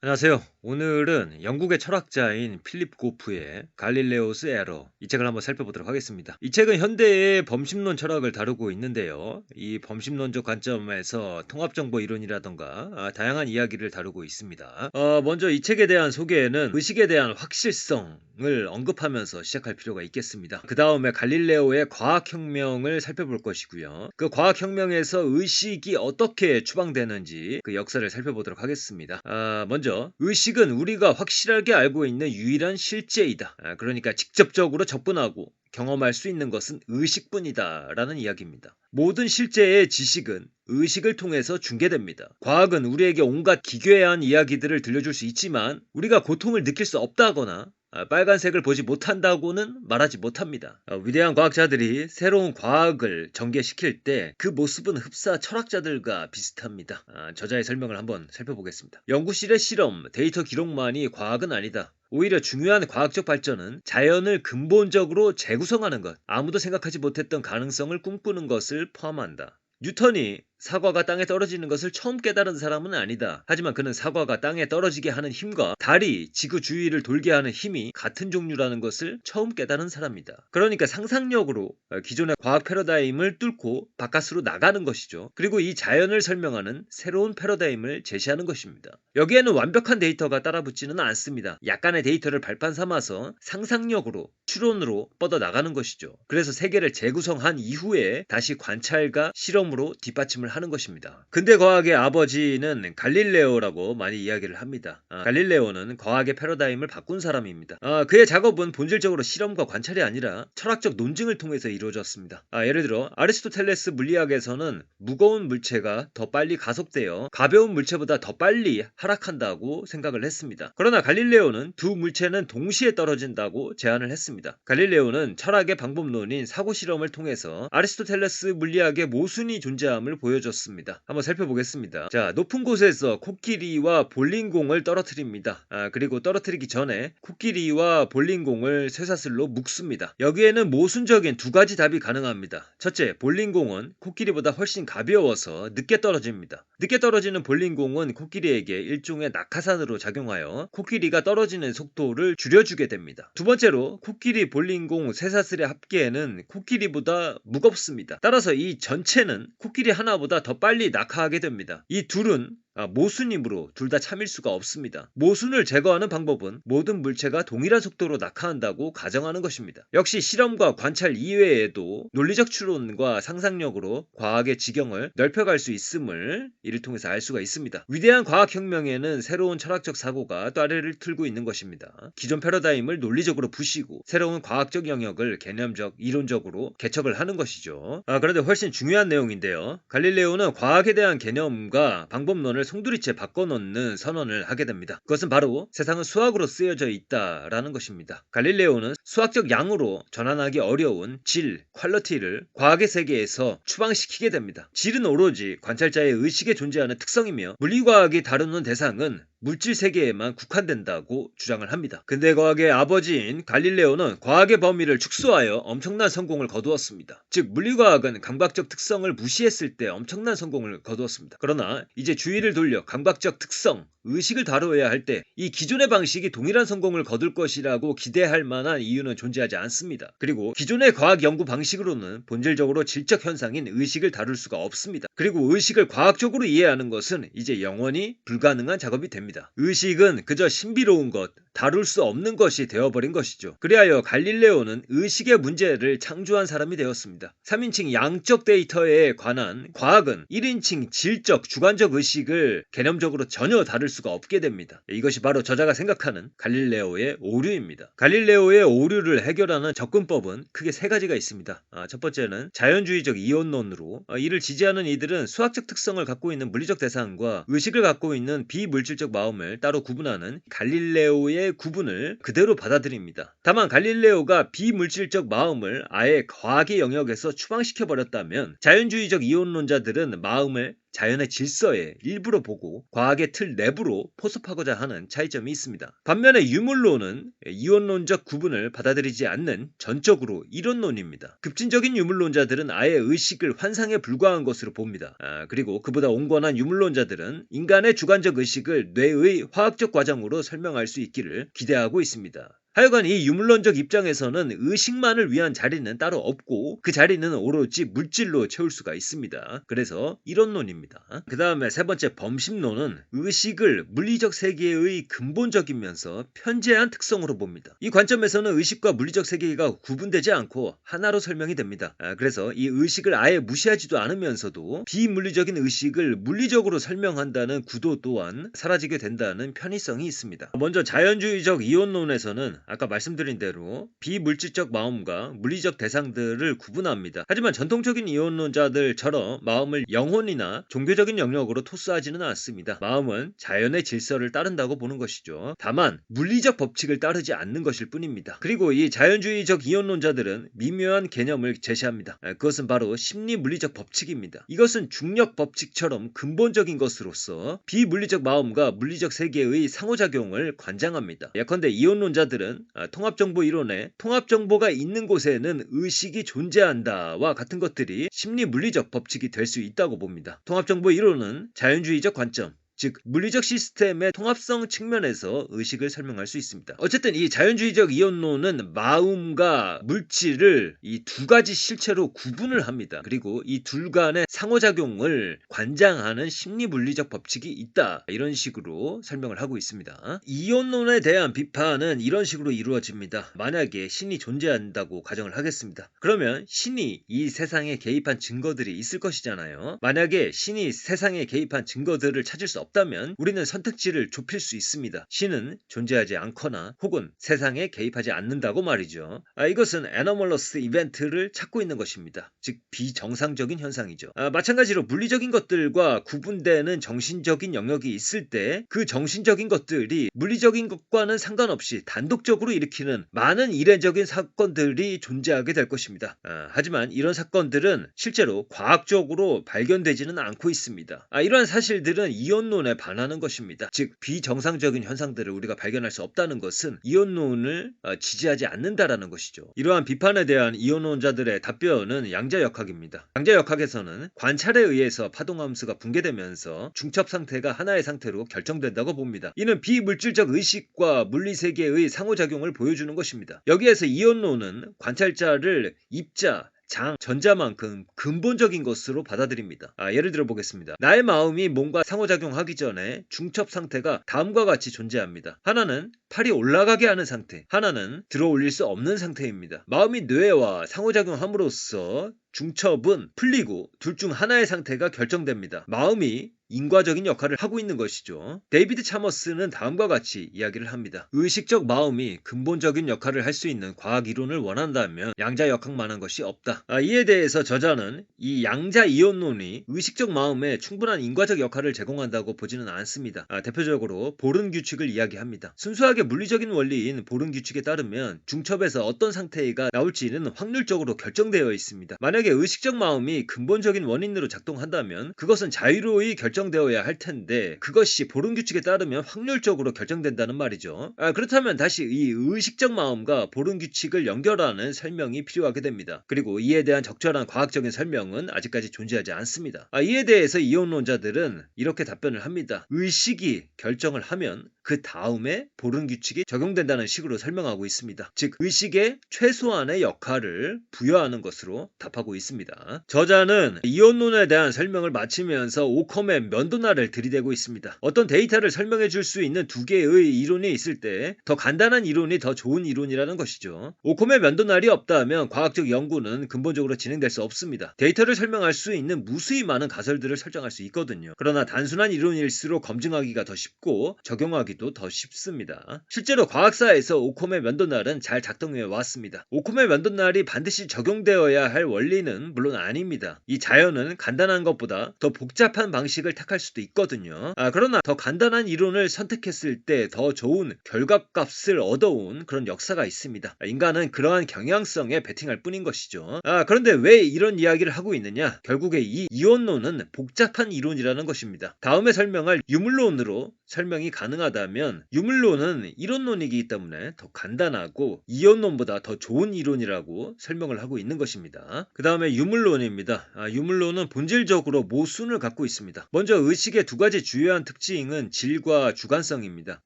안녕하세요. 오늘은 영국의 철학자인 필립 고프의 갈릴레오스 에러 이 책을 한번 살펴보도록 하겠습니다. 이 책은 현대의 범심론 철학을 다루고 있는데요. 이 범심론적 관점에서 통합정보 이론이라던가 다양한 이야기를 다루고 있습니다. 먼저 이 책에 대한 소개에는 의식에 대한 확실성을 언급하면서 시작할 필요가 있겠습니다. 그 다음에 갈릴레오의 과학혁명을 살펴볼 것이고요. 그 과학혁명에서 의식이 어떻게 추방되는지 그 역사를 살펴보도록 하겠습니다. 먼저 의식은 우리가 확실하게 알고 있는 유일한 실제이다. 그러니까 직접적으로 접근하고 경험할 수 있는 것은 의식뿐이다 라는 이야기입니다. 모든 실제의 지식은 의식을 통해서 중개됩니다. 과학은 우리에게 온갖 기괴한 이야기들을 들려줄 수 있지만 우리가 고통을 느낄 수 없다거나 빨간색을 보지 못한다고는 말하지 못합니다. 위대한 과학자들이 새로운 과학을 전개시킬 때 그 모습은 흡사 철학자들과 비슷합니다. 저자의 설명을 한번 살펴보겠습니다. 연구실의 실험, 데이터 기록만이 과학은 아니다. 오히려 중요한 과학적 발전은 자연을 근본적으로 재구성하는 것, 아무도 생각하지 못했던 가능성을 꿈꾸는 것을 포함한다. 뉴턴이 사과가 땅에 떨어지는 것을 처음 깨달은 사람은 아니다. 하지만 그는 사과가 땅에 떨어지게 하는 힘과 달이 지구 주위를 돌게 하는 힘이 같은 종류라는 것을 처음 깨달은 사람이다. 그러니까 상상력으로 기존의 과학 패러다임을 뚫고 바깥으로 나가는 것이죠. 그리고 이 자연을 설명하는 새로운 패러다임을 제시하는 것입니다. 여기에는 완벽한 데이터가 따라붙지는 않습니다. 약간의 데이터를 발판 삼아서 상상력으로 추론으로 뻗어나가는 것이죠. 그래서 세계를 재구성한 이후에 다시 관찰과 실험으로 뒷받침을 하는 것입니다. 근대 과학의 아버지는 갈릴레오라고 많이 이야기를 합니다. 갈릴레오는 과학의 패러다임을 바꾼 사람입니다. 그의 작업은 본질적으로 실험과 관찰이 아니라 철학적 논증을 통해서 이루어졌습니다. 예를 들어 아리스토텔레스 물리학에서는 무거운 물체가 더 빨리 가속되어 가벼운 물체보다 더 빨리 하락한다고 생각을 했습니다. 그러나 갈릴레오는 두 물체는 동시에 떨어진다고 제안을 했습니다. 갈릴레오는 철학의 방법론인 사고실험을 통해서 아리스토텔레스 물리학의 모순이 존재함을 보여줬습니다. 한번 살펴보겠습니다. 자, 높은 곳에서 코끼리와 볼링공을 떨어뜨립니다. 그리고 떨어뜨리기 전에 코끼리와 볼링공을 쇠사슬로 묶습니다. 여기에는 모순적인 두 가지 답이 가능합니다. 첫째, 볼링공은 코끼리보다 훨씬 가벼워서 늦게 떨어집니다. 늦게 떨어지는 볼링공은 코끼리에게 일종의 낙하산으로 작용하여 코끼리가 떨어지는 속도를 줄여주게 됩니다. 두 번째로, 코끼리, 볼링공, 쇠사슬의 합계는 코끼리보다 무겁습니다. 따라서 이 전체는 코끼리 하나보다 더 빨리 낙하하게 됩니다. 이 둘은 모순이므로 둘 다 참일 수가 없습니다. 모순을 제거하는 방법은 모든 물체가 동일한 속도로 낙하한다고 가정하는 것입니다. 역시 실험과 관찰 이외에도 논리적 추론과 상상력으로 과학의 지경을 넓혀갈 수 있음을 이를 통해서 알 수가 있습니다. 위대한 과학혁명에는 새로운 철학적 사고가 따레를 틀고 있는 것입니다. 기존 패러다임을 논리적으로 부시고 새로운 과학적 영역을 개념적, 이론적으로 개척을 하는 것이죠. 그런데 훨씬 중요한 내용인데요. 갈릴레오는 과학에 대한 개념과 방법론을 송두리째 바꿔놓는 선언을 하게 됩니다. 그것은 바로 세상은 수학으로 쓰여져 있다라는 것입니다. 갈릴레오는 수학적 양으로 전환하기 어려운 질, 퀄리티를 과학의 세계에서 추방시키게 됩니다. 질은 오로지 관찰자의 의식에 존재하는 특성이며 물리과학이 다루는 대상은 물질 세계에만 국한된다고 주장을 합니다. 근대 과학의 아버지인 갈릴레오는 과학의 범위를 축소하여 엄청난 성공을 거두었습니다. 즉 물리과학은 감각적 특성을 무시했을 때 엄청난 성공을 거두었습니다. 그러나 이제 주의를 돌려 감각적 특성, 의식을 다루어야 할 때 이 기존의 방식이 동일한 성공을 거둘 것이라고 기대할 만한 이유는 존재하지 않습니다. 그리고 기존의 과학 연구 방식으로는 본질적으로 질적 현상인 의식을 다룰 수가 없습니다. 그리고 의식을 과학적으로 이해하는 것은 이제 영원히 불가능한 작업이 됩니다. 의식은 그저 신비로운 것, 다룰 수 없는 것이 되어버린 것이죠. 그리하여 갈릴레오는 의식의 문제를 창조한 사람이 되었습니다. 3인칭 양적 데이터에 관한 과학은 1인칭 질적 주관적 의식을 개념적으로 전혀 다룰 수가 없게 됩니다. 이것이 바로 저자가 생각하는 갈릴레오의 오류입니다. 갈릴레오의 오류를 해결하는 접근법은 크게 세 가지가 있습니다. 첫 번째는 자연주의적 이원론으로 이를 지지하는 이들은 수학적 특성을 갖고 있는 물리적 대상과 의식을 갖고 있는 비물질적 마음을 따로 구분하는 갈릴레오의 구분을 그대로 받아들입니다. 다만 갈릴레오가 비물질적 마음을 아예 과학의 영역에서 추방시켜 버렸다면 자연주의적 이원론자들은 마음을 자연의 질서에 일부러 보고 과학의 틀 내부로 포섭하고자 하는 차이점이 있습니다. 반면에 유물론은 이원론적 구분을 받아들이지 않는 전적으로 이론론입니다. 급진적인 유물론자들은 아예 의식을 환상에 불과한 것으로 봅니다. 그리고 그보다 온건한 유물론자들은 인간의 주관적 의식을 뇌의 화학적 과정으로 설명할 수 있기를 기대하고 있습니다. 하여간 이 유물론적 입장에서는 의식만을 위한 자리는 따로 없고 그 자리는 오로지 물질로 채울 수가 있습니다. 그래서 이론론입니다. 그 다음에 세 번째 범심론은 의식을 물리적 세계의 근본적이면서 편재한 특성으로 봅니다. 이 관점에서는 의식과 물리적 세계가 구분되지 않고 하나로 설명이 됩니다. 그래서 이 의식을 아예 무시하지도 않으면서도 비물리적인 의식을 물리적으로 설명한다는 구도 또한 사라지게 된다는 편의성이 있습니다. 먼저 자연주의적 이원론에서는 아까 말씀드린 대로 비물질적 마음과 물리적 대상들을 구분합니다. 하지만 전통적인 이원론자들처럼 마음을 영혼이나 종교적인 영역으로 토스하지는 않습니다. 마음은 자연의 질서를 따른다고 보는 것이죠. 다만 물리적 법칙을 따르지 않는 것일 뿐입니다. 그리고 이 자연주의적 이원론자들은 미묘한 개념을 제시합니다. 그것은 바로 심리물리적 법칙입니다. 이것은 중력 법칙처럼 근본적인 것으로서 비물리적 마음과 물리적 세계의 상호작용을 관장합니다. 예컨대 이원론자들은 통합정보 이론에 통합정보가 있는 곳에는 의식이 존재한다와 같은 것들이 심리물리적 법칙이 될 수 있다고 봅니다. 통합정보 이론은 자연주의적 관점, 즉 물리적 시스템의 통합성 측면에서 의식을 설명할 수 있습니다. 어쨌든 이 자연주의적 이원론은 마음과 물질을 이 두 가지 실체로 구분을 합니다. 그리고 이 둘 간의 상호작용을 관장하는 심리물리적 법칙이 있다, 이런 식으로 설명을 하고 있습니다. 이원론에 대한 비판은 이런 식으로 이루어집니다. 만약에 신이 존재한다고 가정을 하겠습니다. 그러면 신이 이 세상에 개입한 증거들이 있을 것이잖아요. 만약에 신이 세상에 개입한 증거들을 찾을 수 없다면 우리는 선택지를 좁힐 수 있습니다. 신은 존재하지 않거나 혹은 세상에 개입하지 않는다고 말이죠. 이것은 애너멀러스 이벤트를 찾고 있는 것입니다. 즉 비정상적인 현상이죠. 마찬가지로 물리적인 것들과 구분되는 정신적인 영역이 있을 때 그 정신적인 것들이 물리적인 것과는 상관없이 단독적으로 일으키는 많은 이례적인 사건들이 존재하게 될 것입니다. 하지만 이런 사건들은 실제로 과학적으로 발견되지는 않고 있습니다. 이러한 사실들은 이원론에 반하는 것입니다. 즉 비정상적인 현상들을 우리가 발견할 수 없다는 것은 이원론을 지지하지 않는다라는 것이죠. 이러한 비판에 대한 이원론자들의 답변은 양자역학입니다. 양자역학에서는 관찰에 의해서 파동함수가 붕괴되면서 중첩 상태가 하나의 상태로 결정된다고 봅니다. 이는 비물질적 의식과 물리세계의 상호작용을 보여주는 것입니다. 여기에서 이원론은 관찰자를 입자, 장, 전자만큼 근본적인 것으로 받아들입니다. 예를 들어 보겠습니다. 나의 마음이 몸과 상호작용하기 전에 중첩 상태가 다음과 같이 존재합니다. 하나는 팔이 올라가게 하는 상태, 하나는 들어 올릴 수 없는 상태입니다. 마음이 뇌와 상호작용함으로써 중첩은 풀리고 둘 중 하나의 상태가 결정됩니다. 마음이 인과적인 역할을 하고 있는 것이죠. 데이비드 차머스는 다음과 같이 이야기를 합니다. 의식적 마음이 근본적인 역할을 할 수 있는 과학 이론을 원한다면 양자역학만한 것이 없다. 이에 대해서 저자는 이 양자 이론론이 의식적 마음에 충분한 인과적 역할을 제공한다고 보지는 않습니다. 대표적으로 보른 규칙을 이야기합니다. 순수하게 물리적인 원리인 보른 규칙에 따르면 중첩에서 어떤 상태가 나올지는 확률적으로 결정되어 있습니다. 만약에 의식적 마음이 근본적인 원인으로 작동한다면 그것은 자유로이 결정되어야 할 텐데 그것이 보른 규칙에 따르면 확률적으로 결정된다는 말이죠. 그렇다면 다시 이 의식적 마음과 보른 규칙을 연결하는 설명이 필요하게 됩니다. 그리고 이에 대한 적절한 과학적인 설명은 아직까지 존재하지 않습니다. 이에 대해서 이원론자들은 이렇게 답변을 합니다. 의식이 결정을 하면 그 다음에 보른 규칙이 적용된다는 식으로 설명하고 있습니다. 즉 의식의 최소한의 역할을 부여하는 것으로 답하고 있습니다. 저자는 이원론에 대한 설명을 마치면서 오컴의 면도날을 들이대고 있습니다. 어떤 데이터를 설명해 줄 수 있는 두 개의 이론이 있을 때 더 간단한 이론이 더 좋은 이론이라는 것이죠. 오컴의 면도날이 없다면 과학적 연구는 근본적으로 진행될 수 없습니다. 데이터를 설명할 수 있는 무수히 많은 가설들을 설정할 수 있거든요. 그러나 단순한 이론일수록 검증하기가 더 쉽고 적용하기도 이해하기도 더 쉽습니다. 실제로 과학사에서 오콤의 면도날은 잘 작동해 왔습니다. 오콤의 면도날이 반드시 적용되어야 할 원리는 물론 아닙니다. 이 자연은 간단한 것보다 더 복잡한 방식을 택할 수도 있거든요. 그러나 더 간단한 이론을 선택했을 때 더 좋은 결과값을 얻어온 그런 역사가 있습니다. 인간은 그러한 경향성에 베팅할 뿐인 것이죠. 그런데 왜 이런 이야기를 하고 있느냐? 결국에 이 이원론은 복잡한 이론이라는 것입니다. 다음에 설명할 유물론으로 설명이 가능하다면 유물론은 이론론이기 때문에 더 간단하고 이원론보다 더 좋은 이론이라고 설명을 하고 있는 것입니다. 그 다음에 유물론입니다. 유물론은 본질적으로 모순을 갖고 있습니다. 먼저 의식의 두 가지 주요한 특징은 질과 주관성입니다.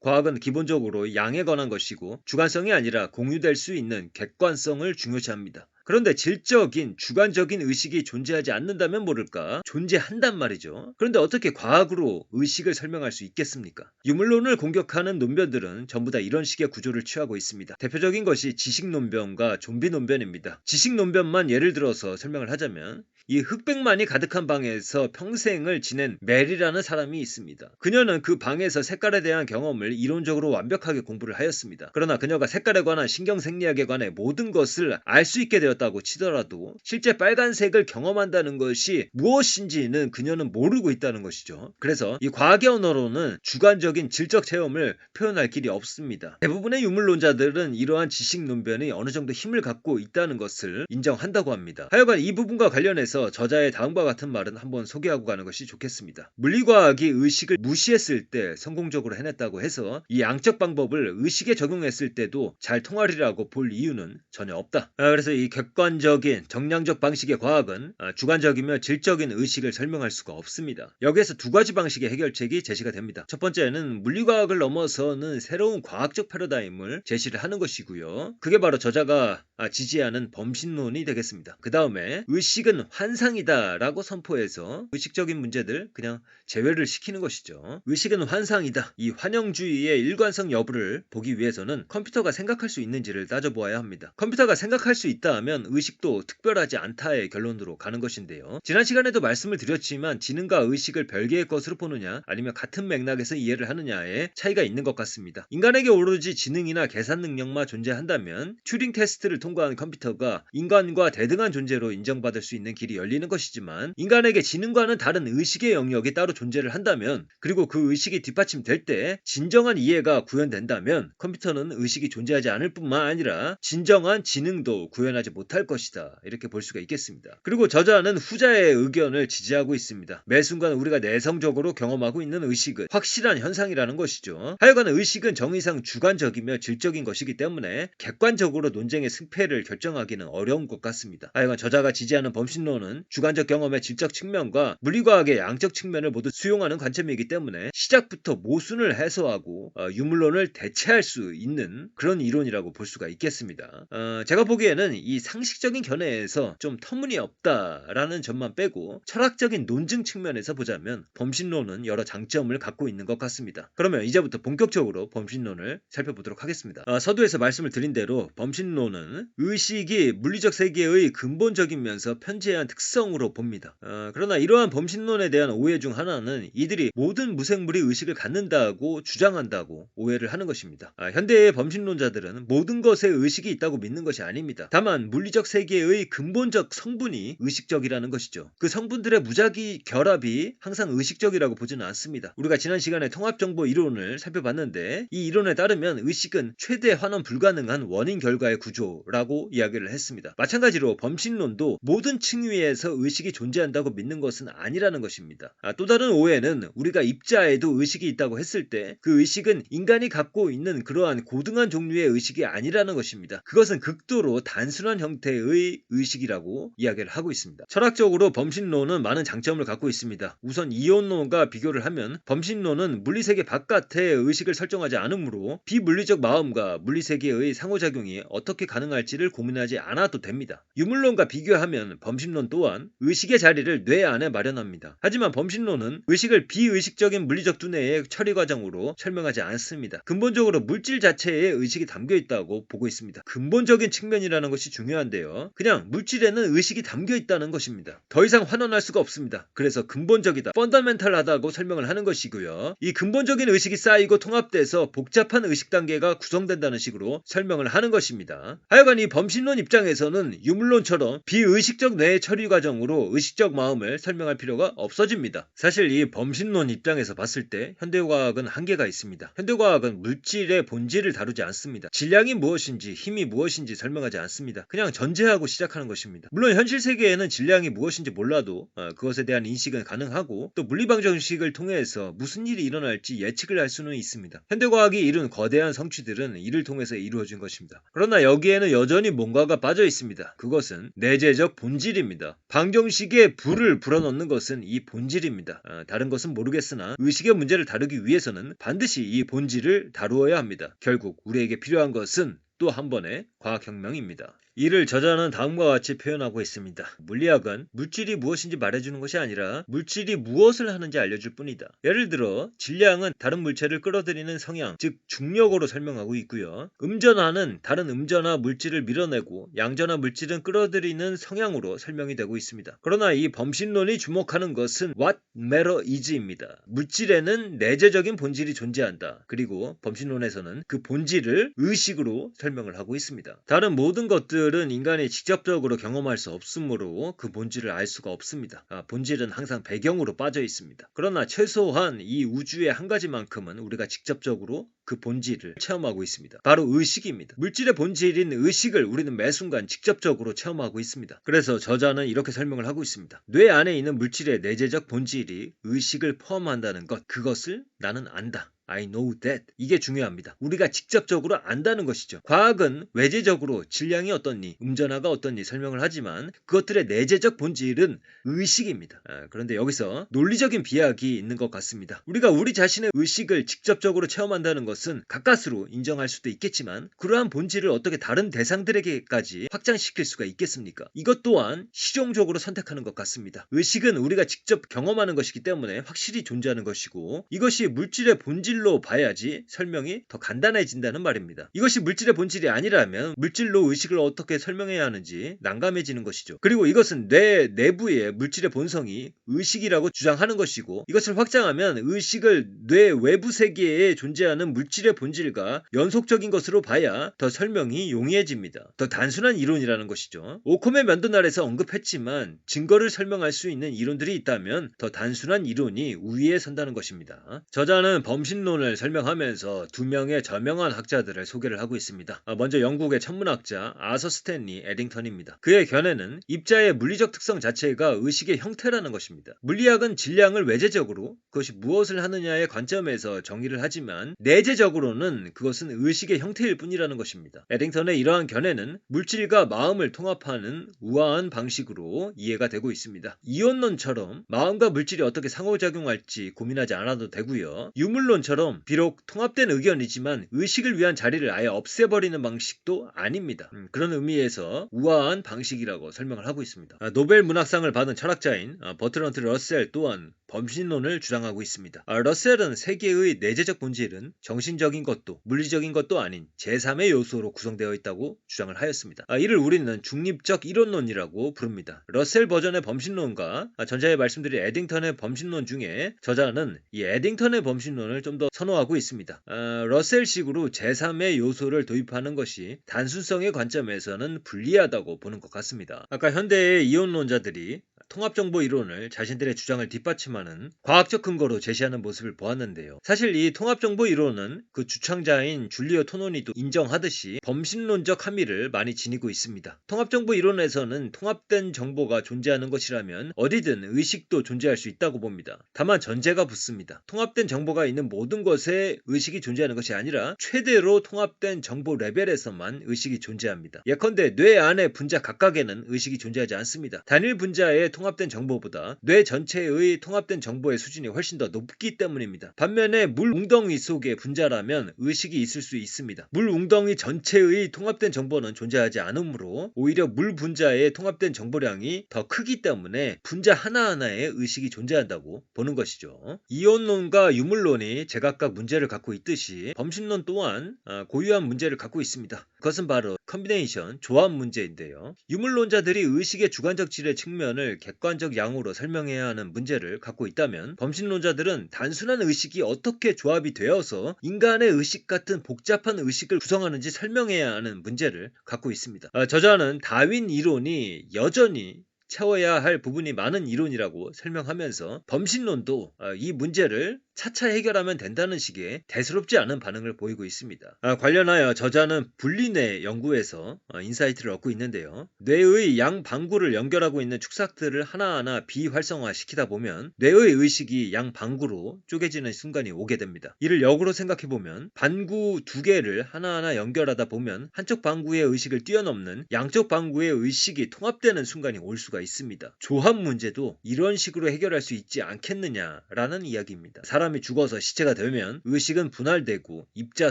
과학은 기본적으로 양에 관한 것이고 주관성이 아니라 공유될 수 있는 객관성을 중요시합니다. 그런데 질적인 주관적인 의식이 존재하지 않는다면 모를까 존재한단 말이죠. 그런데 어떻게 과학으로 의식을 설명할 수 있겠습니까? 유물론을 공격하는 논변들은 전부 다 이런 식의 구조를 취하고 있습니다. 대표적인 것이 지식논변과 좀비논변입니다. 지식논변만 예를 들어서 설명을 하자면 이 흑백만이 가득한 방에서 평생을 지낸 멜이라는 사람이 있습니다. 그녀는 그 방에서 색깔에 대한 경험을 이론적으로 완벽하게 공부를 하였습니다. 그러나 그녀가 색깔에 관한 신경생리학에 관해 모든 것을 알 수 있게 되었다고 치더라도 실제 빨간색을 경험한다는 것이 무엇인지는 그녀는 모르고 있다는 것이죠. 그래서 이 과학의 언어로는 주관적인 질적 체험을 표현할 길이 없습니다. 대부분의 유물론자들은 이러한 지식논변이 어느 정도 힘을 갖고 있다는 것을 인정한다고 합니다. 하여간 이 부분과 관련해서 저자의 다음과 같은 말은 한번 소개하고 가는 것이 좋겠습니다. 물리과학이 의식을 무시했을 때 성공적으로 해냈다고 해서 이 양적 방법을 의식에 적용했을 때도 잘 통하리라고 볼 이유는 전혀 없다. 그래서 이 객관적인 정량적 방식의 과학은 주관적이며 질적인 의식을 설명할 수가 없습니다. 여기에서 두 가지 방식의 해결책이 제시가 됩니다. 첫 번째는 물리과학을 넘어서는 새로운 과학적 패러다임을 제시를 하는 것이고요. 그게 바로 저자가 지지하는 범신론이 되겠습니다. 그 다음에 의식은 환상이다 라고 선포해서 의식적인 문제들 그냥 제외를 시키는 것이죠. 의식은 환상이다. 이 환영주의의 일관성 여부를 보기 위해서는 컴퓨터가 생각할 수 있는지를 따져보아야 합니다. 컴퓨터가 생각할 수 있다 하면 의식도 특별하지 않다의 결론으로 가는 것인데요. 지난 시간에도 말씀을 드렸지만 지능과 의식을 별개의 것으로 보느냐 아니면 같은 맥락에서 이해를 하느냐에 차이가 있는 것 같습니다. 인간에게 오로지 지능이나 계산 능력만 존재한다면 튜링 테스트를 통과한 컴퓨터가 인간과 대등한 존재로 인정받을 수 있는 길이 열리는 것이지만 인간에게 지능과는 다른 의식의 영역이 따로 존재를 한다면 그리고 그 의식이 뒷받침될 때 진정한 이해가 구현된다면 컴퓨터는 의식이 존재하지 않을 뿐만 아니라 진정한 지능도 구현하지 못할 것이다. 이렇게 볼 수가 있겠습니다. 그리고 저자는 후자의 의견을 지지하고 있습니다. 매 순간 우리가 내성적으로 경험하고 있는 의식은 확실한 현상이라는 것이죠. 하여간 의식은 정의상 주관적이며 질적인 것이기 때문에 객관적으로 논쟁의 승패를 결정하기는 어려운 것 같습니다. 하여간 저자가 지지하는 범신론은 주관적 경험의 질적 측면과 물리과학의 양적 측면을 모두 수용하는 관점이기 때문에 시작부터 모순을 해소하고 유물론을 대체할 수 있는 그런 이론이라고 볼 수가 있겠습니다. 제가 보기에는 이 상식적인 견해에서 좀 터무니없다라는 점만 빼고 철학적인 논증 측면에서 보자면 범신론은 여러 장점을 갖고 있는 것 같습니다. 그러면 이제부터 본격적으로 범신론을 살펴보도록 하겠습니다. 서두에서 말씀을 드린 대로 범신론은 의식이 물리적 세계의 근본적이면서 편재한 특성으로 봅니다. 그러나 이러한 범신론에 대한 오해 중 하나는 이들이 모든 무생물이 의식을 갖는다고 주장한다고 오해를 하는 것입니다. 현대의 범신론자들은 모든 것에 의식이 있다고 믿는 것이 아닙니다. 다만 물리적 세계의 근본적 성분이 의식적이라는 것이죠. 그 성분들의 무작위 결합이 항상 의식적이라고 보지는 않습니다. 우리가 지난 시간에 통합정보 이론을 살펴봤는데 이 이론에 따르면 의식은 최대 환원 불가능한 원인 결과의 구조라고 이야기를 했습니다. 마찬가지로 범신론도 모든 층위에서 의식이 존재한다고 믿는 것은 아니라는 것입니다. 또 다른 오해는 우리가 입자에도 의식이 있다고 했을 때 그 의식은 인간이 갖고 있는 그러한 고등한 종류의 의식이 아니라는 것입니다. 그것은 극도로 단순한 형태의 의식이라고 이야기를 하고 있습니다. 철학적으로 범신론은 많은 장점을 갖고 있습니다. 우선 이원론과 비교를 하면 범신론은 물리세계 바깥에 의식을 설정하지 않으므로 비물리적 마음과 물리세계의 상호작용이 어떻게 가능할지를 고민하지 않아도 됩니다. 유물론과 비교하면 범신론 또한 의식의 자리를 뇌 안에 마련합니다. 하지만 범신론은 의식을 비의식적인 물리적 두뇌의 처리 과정으로 설명하지 않습니다. 근본적으로 물질 자체에 의식이 담겨 있다고 보고 있습니다. 근본적인 측면이라는 것이 중요한데요. 그냥 물질에는 의식이 담겨 있다는 것입니다. 더 이상 환원할 수가 없습니다. 그래서 근본적이다, 펀더멘탈하다고 설명을 하는 것이고요. 이 근본적인 의식이 쌓이고 통합돼서 복잡한 의식 단계가 구성된다는 식으로 설명을 하는 것입니다. 하여간 이 범신론 입장에서는 유물론처럼 비의식적 뇌의 처리 과정으로 의식적 마음을 설명할 필요가 없어집니다. 사실 이 범신론 입장에서 봤을 때 현대과학은 한계가 있습니다. 현대과학은 물질의 본질을 다루지 않습니다. 질량이 무엇인지 힘이 무엇인지 설명하지 않습니다. 그냥 전제하고 시작하는 것입니다. 물론 현실 세계에는 질량이 무엇인지 몰라도 그것에 대한 인식은 가능하고, 또 물리방정식을 통해서 무슨 일이 일어날지 예측을 할 수는 있습니다. 현대과학이 이룬 거대한 성취들은 이를 통해서 이루어진 것입니다. 그러나 여기에는 여전히 뭔가가 빠져 있습니다. 그것은 내재적 본질입니다. 방정식에 불을 불어넣는 것은 이 본질입니다. 다른 것은 모르겠으나 의식의 문제를 다루기 위해서는 반드시 이 본질을 다루어야 합니다. 결국 우리에게 필요한 것은 또 한 번의 과학혁명입니다. 이를 저자는 다음과 같이 표현하고 있습니다. 물리학은 물질이 무엇인지 말해주는 것이 아니라 물질이 무엇을 하는지 알려줄 뿐이다. 예를 들어 질량은 다른 물체를 끌어들이는 성향, 즉 중력으로 설명하고 있고요. 음전하는 다른 음전화 물질을 밀어내고, 양전화 물질은 끌어들이는 성향으로 설명이 되고 있습니다. 그러나 이 범신론이 주목하는 것은 what matter is입니다. 물질에는 내재적인 본질이 존재한다. 그리고 범신론에서는 그 본질을 의식으로 설명을 하고 있습니다. 다른 모든 것들은 인간이 직접적으로 경험할 수 없으므로 그 본질을 알 수가 없습니다. 본질은 항상 배경으로 빠져 있습니다. 그러나 최소한 이 우주의 한 가지만큼은 우리가 직접적으로 그 본질을 체험하고 있습니다. 바로 의식입니다. 물질의 본질인 의식을 우리는 매 순간 직접적으로 체험하고 있습니다. 그래서 저자는 이렇게 설명을 하고 있습니다. 뇌 안에 있는 물질의 내재적 본질이 의식을 포함한다는 것, 그것을 나는 안다. I know that. 이게 중요합니다. 우리가 직접적으로 안다는 것이죠. 과학은 외재적으로 질량이 어떻니, 음전화가 어떻니 설명을 하지만 그것들의 내재적 본질은 의식입니다. 그런데 여기서 논리적인 비약이 있는 것 같습니다. 우리가 우리 자신의 의식을 직접적으로 체험한다는 것은 가까스로 인정할 수도 있겠지만, 그러한 본질을 어떻게 다른 대상들에게까지 확장시킬 수가 있겠습니까? 이것 또한 실용적으로 선택하는 것 같습니다. 의식은 우리가 직접 경험하는 것이기 때문에 확실히 존재하는 것이고, 이것이 물질의 본질로 봐야지 설명이 더 간단해진다는 말입니다. 이것이 물질의 본질이 아니라면 물질로 의식을 어떻게 설명해야 하는지 난감해지는 것이죠. 그리고 이것은 뇌 내부의 물질의 본성이 의식이라고 주장하는 것이고, 이것을 확장하면 의식을 뇌 외부 세계에 존재하는 물질의 본질과 연속적인 것으로 봐야 더 설명이 용이해집니다. 더 단순한 이론이라는 것이죠. 오콤의 면도날에서 언급했지만 증거를 설명할 수 있는 이론들이 있다면 더 단순한 이론이 우위에 선다는 것입니다. 저자는 범신론을 설명하면서 두 명의 저명한 학자들을 소개를 하고 있습니다. 먼저 영국의 천문학자 아서 스탠리 에딩턴입니다. 그의 견해는 입자의 물리적 특성 자체가 의식의 형태라는 것입니다. 물리학은 질량을 외재적으로, 그것이 무엇을 하느냐의 관점에서 정의를 하지만 내재적으로는 그것은 의식의 형태일 뿐이라는 것입니다. 에딩턴의 이러한 견해는 물질과 마음을 통합하는 우아한 방식으로 이해가 되고 있습니다. 이온론처럼 마음과 물질이 어떻게 상호작용할지 고민하지 않아도 되고요. 유물론처럼 비록 통합된 의견이지만 의식을 위한 자리를 아예 없애버리는 방식도 아닙니다. 그런 의미에서 우아한 방식이라고 설명을 하고 있습니다. 노벨 문학상을 받은 철학자인 버트런트 러셀 또한 범신론을 주장하고 있습니다. 러셀은 세계의 내재적 본질은 정신적인 것도 물리적인 것도 아닌 제3의 요소로 구성되어 있다고 주장을 하였습니다. 이를 우리는 중립적 이론론이라고 부릅니다. 러셀 버전의 범신론과 전자에 말씀드린 에딩턴의 범신론 중에 저자는 이 에딩턴의 범신론을 좀 더 선호하고 있습니다. 러셀식으로 제3의 요소를 도입하는 것이 단순성의 관점에서는 불리하다고 보는 것 같습니다. 아까 현대의 이론론자들이 통합정보 이론을 자신들의 주장을 뒷받침하는 과학적 근거로 제시하는 모습을 보았는데요. 사실 이 통합정보 이론은 그 주창자인 줄리오 토노니도 인정하듯이 범신론적 함의를 많이 지니고 있습니다. 통합정보 이론에서는 통합된 정보가 존재하는 것이라면 어디든 의식도 존재할 수 있다고 봅니다. 다만 전제가 붙습니다. 통합된 정보가 있는 모든 것에 의식이 존재하는 것이 아니라 최대로 통합된 정보 레벨에서만 의식이 존재합니다. 예컨대 뇌 안의 분자 각각에는 의식이 존재하지 않습니다. 단일 분자의 통합된 정보보다 뇌 전체의 통합된 정보의 수준이 훨씬 더 높기 때문입니다. 반면에 물 웅덩이 속의 분자라면 의식이 있을 수 있습니다. 물 웅덩이 전체의 통합된 정보는 존재하지 않으므로 오히려 물 분자의 통합된 정보량이 더 크기 때문에 분자 하나하나에 의식이 존재한다고 보는 것이죠. 이온론과 유물론이 제각각 문제를 갖고 있듯이 범심론 또한 고유한 문제를 갖고 있습니다. 그것은 바로 컨비네이션, 조합 문제인데요. 유물론자들이 의식의 주관적 질의 측면을 객관적 양으로 설명해야 하는 문제를 갖고 있다면 범심론자들은 단순한 의식이 어떻게 조합이 되어서 인간의 의식 같은 복잡한 의식을 구성하는지 설명해야 하는 문제를 갖고 있습니다. 저자는 다윈 이론이 여전히 채워야 할 부분이 많은 이론이라고 설명하면서 범신론도 이 문제를 차차 해결하면 된다는 식의 대수롭지 않은 반응을 보이고 있습니다. 관련하여 저자는 분리뇌 연구에서 인사이트를 얻고 있는데요. 뇌의 양방구를 연결하고 있는 축삭들을 하나하나 비활성화시키다 보면 뇌의 의식이 양방구로 쪼개지는 순간이 오게 됩니다. 이를 역으로 생각해보면 방구 두 개를 하나하나 연결하다 보면 한쪽 방구의 의식을 뛰어넘는 양쪽 방구의 의식이 통합되는 순간이 올 수가 있습니다. 조합 문제도 이런 식으로 해결할 수 있지 않겠느냐라는 이야기입니다. 사람이 죽어서 시체가 되면 의식은 분할되고 입자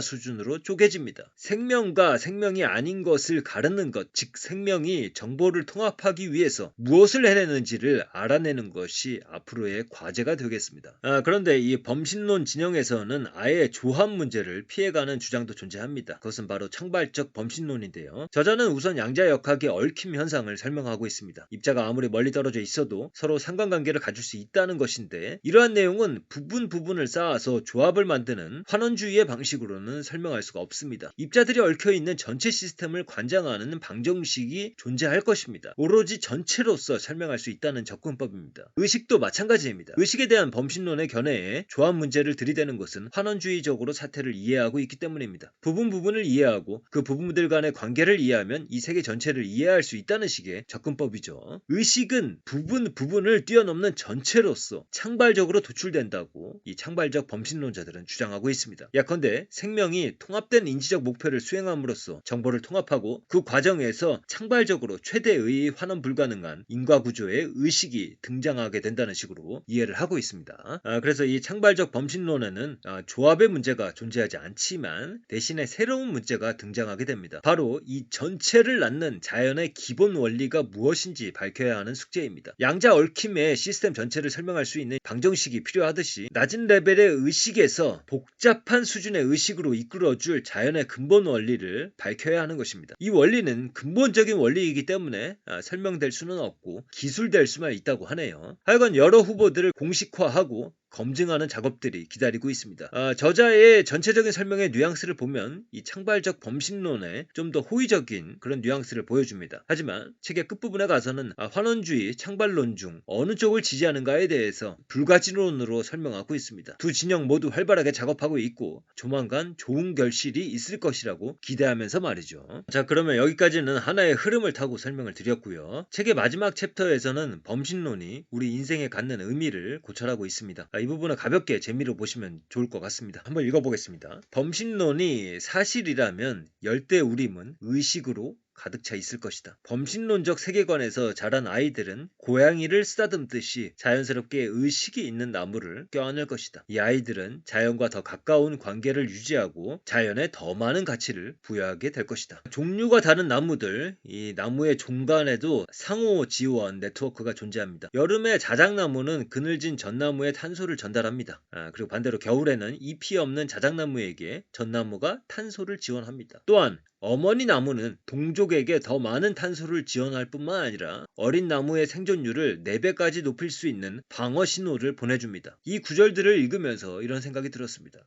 수준으로 쪼개집니다. 생명과 생명이 아닌 것을 가르는 것, 즉 생명이 정보를 통합하기 위해서 무엇을 해내는지를 알아내는 것이 앞으로의 과제가 되겠습니다. 그런데 이 범신론 진영에서는 아예 조합 문제를 피해가는 주장도 존재합니다. 그것은 바로 창발적 범신론인데요. 저자는 우선 양자역학의 얽힘 현상을 설명하고 있습니다. 입자가 아무리 멀리 떨어져 있어도 서로 상관관계를 가질 수 있다는 것인데 이러한 내용은 부분을 쌓아서 조합을 만드는 환원주의의 방식으로는 설명할 수가 없습니다. 입자들이 얽혀있는 전체 시스템을 관장하는 방정식이 존재할 것입니다. 오로지 전체로서 설명할 수 있다는 접근법입니다. 의식도 마찬가지입니다. 의식에 대한 범신론의 견해에 조합 문제를 들이대는 것은 환원주의적으로 사태를 이해하고 있기 때문입니다. 부분을 이해하고 그 부분들 간의 관계를 이해하면 이 세계 전체를 이해할 수 있다는 식의 접근법이죠. 의식은 부분을 뛰어넘는 전체로서 창발적으로 도출된다고 이 창발적 범신론자들은 주장하고 있습니다. 예컨대 생명이 통합된 인지적 목표를 수행함으로써 정보를 통합하고 그 과정에서 창발적으로 최대의 환원 불가능한 인과구조의 의식이 등장하게 된다는 식으로 이해를 하고 있습니다. 그래서 이 창발적 범신론에는 조합의 문제가 존재하지 않지만 대신에 새로운 문제가 등장하게 됩니다. 바로 이 전체를 낳는 자연의 기본 원리가 무엇인지 밝혀야 하는 숙제입니다. 양자 얽힘의 시스템 전체를 설명할 수 있는 방정식이 필요하듯이 낮은 레벨의 의식에서 복잡한 수준의 의식으로 이끌어줄 자연의 근본 원리를 밝혀야 하는 것입니다. 이 원리는 근본적인 원리이기 때문에 설명될 수는 없고 기술될 수만 있다고 하네요. 하여간 여러 후보들을 공식화하고 검증하는 작업들이 기다리고 있습니다. 저자의 전체적인 설명의 뉘앙스를 보면 이 창발적 범신론에 좀 더 호의적인 그런 뉘앙스를 보여줍니다. 하지만 책의 끝부분에 가서는 환원주의, 창발론 중 어느 쪽을 지지하는가에 대해서 불가지론으로 설명하고 있습니다. 두 진영 모두 활발하게 작업하고 있고 조만간 좋은 결실이 있을 것이라고 기대하면서 말이죠. 자, 그러면 여기까지는 하나의 흐름을 타고 설명을 드렸고요. 책의 마지막 챕터에서는 범신론이 우리 인생에 갖는 의미를 고찰하고 있습니다. 이 부분을 가볍게 재미로 보시면 좋을 것 같습니다. 한번 읽어보겠습니다. 범신론이 사실이라면 열대우림은 의식으로 가득 차 있을 것이다. 범신론적 세계관에서 자란 아이들은 고양이를 쓰다듬듯이 자연스럽게 의식이 있는 나무를 껴안을 것이다. 이 아이들은 자연과 더 가까운 관계를 유지하고 자연에 더 많은 가치를 부여하게 될 것이다. 종류가 다른 나무들, 이 나무의 종간에도 상호 지원 네트워크가 존재합니다. 여름에 자작나무는 그늘진 전나무에 탄소를 전달합니다. 그리고 반대로 겨울에는 잎이 없는 자작나무에게 전나무가 탄소를 지원합니다. 또한 어머니 나무는 동족에게 더 많은 탄소를 지원할 뿐만 아니라 어린 나무의 생존율을 4배까지 높일 수 있는 방어 신호를 보내줍니다. 이 구절들을 읽으면서 이런 생각이 들었습니다.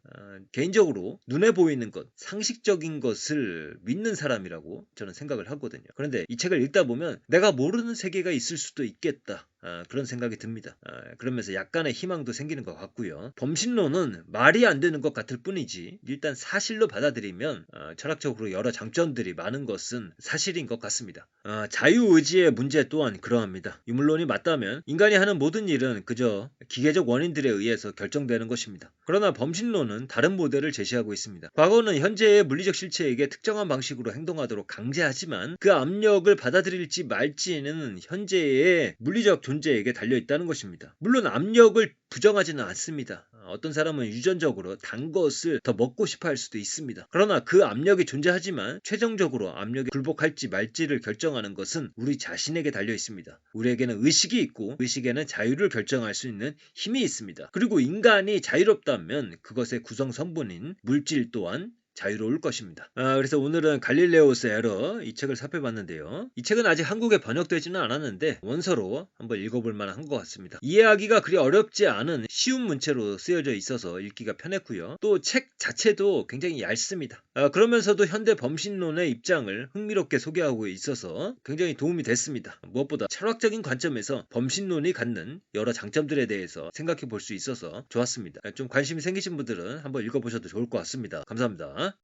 개인적으로 눈에 보이는 것, 상식적인 것을 믿는 사람이라고 저는 생각을 하거든요. 그런데 이 책을 읽다 보면 내가 모르는 세계가 있을 수도 있겠다. 그런 생각이 듭니다. 그러면서 약간의 희망도 생기는 것 같고요. 범신론은 말이 안 되는 것 같을 뿐이지 일단 사실로 받아들이면 철학적으로 여러 장점들이 많은 것은 사실인 것 같습니다. 자유의지의 문제 또한 그러합니다. 유물론이 맞다면 인간이 하는 모든 일은 그저 기계적 원인들에 의해서 결정되는 것입니다. 그러나 범신론은 다른 모델을 제시하고 있습니다. 과거는 현재의 물리적 실체에게 특정한 방식으로 행동하도록 강제하지만 그 압력을 받아들일지 말지는 현재의 물리적 존재에게 달려있다는 것입니다. 물론 압력을 부정하지는 않습니다. 어떤 사람은 유전적으로 단 것을 더 먹고 싶어 할 수도 있습니다. 그러나 그 압력이 존재하지만 최종적으로 압력에 굴복할지 말지를 결정하는 것은 우리 자신에게 달려있습니다. 우리에게는 의식이 있고 의식에는 자유를 결정할 수 있는 힘이 있습니다. 그리고 인간이 자유롭다면 그것의 구성 성분인 물질 또한 자유로울 것입니다. 그래서 오늘은 갈릴레오스 에러 이 책을 살펴봤는데요. 이 책은 아직 한국에 번역되지는 않았는데 원서로 한번 읽어볼 만한 것 같습니다. 이해하기가 그리 어렵지 않은 쉬운 문체로 쓰여져 있어서 읽기가 편했고요. 또 책 자체도 굉장히 얇습니다. 그러면서도 현대 범신론의 입장을 흥미롭게 소개하고 있어서 굉장히 도움이 됐습니다. 무엇보다 철학적인 관점에서 범신론이 갖는 여러 장점들에 대해서 생각해 볼 수 있어서 좋았습니다. 좀 관심이 생기신 분들은 한번 읽어보셔도 좋을 것 같습니다. 감사합니다.